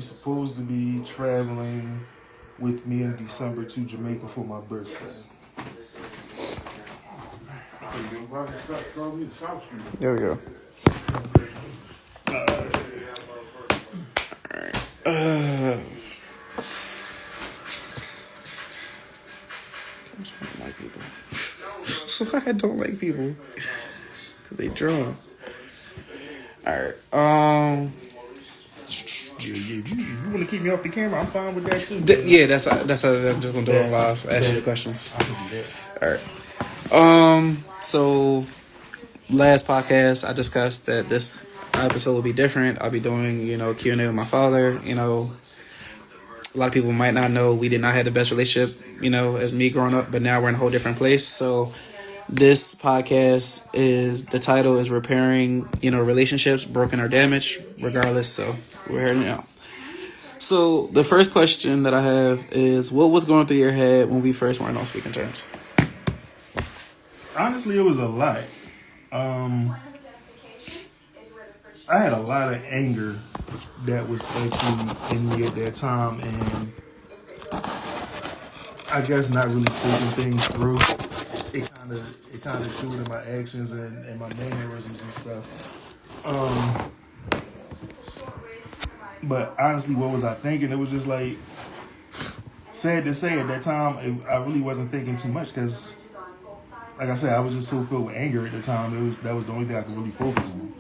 Supposed to be traveling with me in December to Jamaica for my birthday. There we go. I don't like people. So I don't like people because they drunk. All right. You want to keep me off the camera? I'm fine with that too. Yeah, that's how I'm just gonna do it on live. Ask you the questions. I can do that. All right. So last podcast I discussed that this episode will be different. I'll be doing Q&A with my father. A lot of people might not know we did not have the best relationship as me growing up, but now we're in a whole different place. So this podcast the title is repairing relationships broken or damaged, regardless. So we're here now. So the first question that I have is, what was going through your head when we first weren't on speaking terms? Honestly, it was a lot. I had a lot of anger that was actually in me at that time, and I guess not really thinking things through. It kind of showed in my actions and my mannerisms and stuff. But honestly, what was I thinking? It was just like, sad to say, at that time, I really wasn't thinking too much because, like I said, I was just so filled with anger at the time. That was the only thing I could really focus on.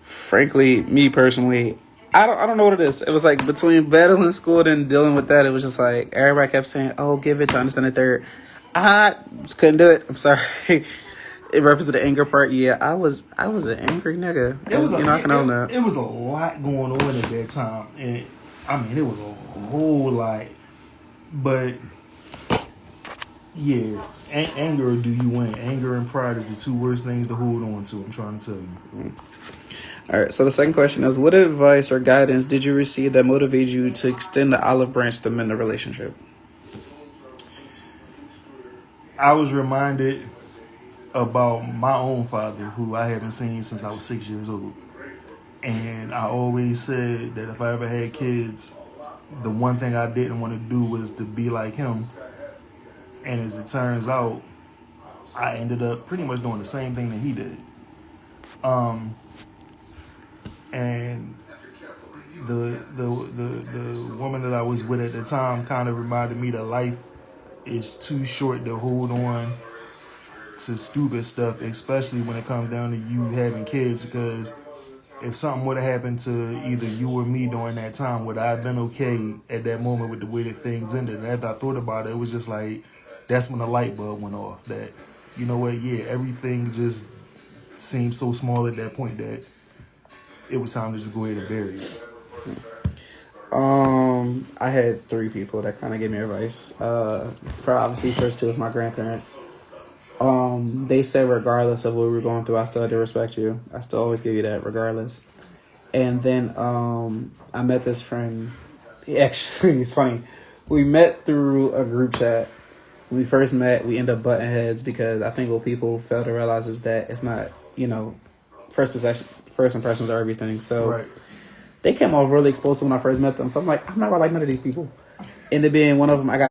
Frankly, me personally, I don't know what it is. It was like between battling school and dealing with that, it was just like everybody kept saying, "Oh, give it to understand the third." I just couldn't do it. I'm sorry. In reference to the anger part, yeah, I was an angry nigga. I can own that. It was a lot going on at that time, and I mean, it was a whole lot. But yeah, anger or do you win? Anger and pride is the two worst things to hold on to. I'm trying to tell you. All right. So the second question is, what advice or guidance did you receive that motivated you to extend the olive branch to mend the relationship? I was reminded about my own father, who I haven't seen since I was 6 years old. And I always said that if I ever had kids, the one thing I didn't want to do was to be like him. And as it turns out, I ended up pretty much doing the same thing that he did. And the woman that I was with at the time kind of reminded me that life is too short to hold on to stupid stuff, especially when it comes down to you having kids, because if something would have happened to either you or me during that time, would I have been okay at that moment with the way that things ended? And after I thought about it, it was just like, that's when the light bulb went off. That, you know what, yeah, everything just seemed so small at that point that it was time to just go ahead and bury it. I had 3 people that kind of gave me advice. For obviously, first 2 was my grandparents. They said regardless of what we were going through, I still had to respect you. I still always give you that regardless. And then I met this friend. Actually, it's funny. We met through a group chat. When we first met, we ended up butting heads because I think what people fail to realize is that it's not, first impressions are everything. So Right. They came off really explosive when I first met them. So I'm like, I'm not gonna like none of these people. Ended up being one of them. I got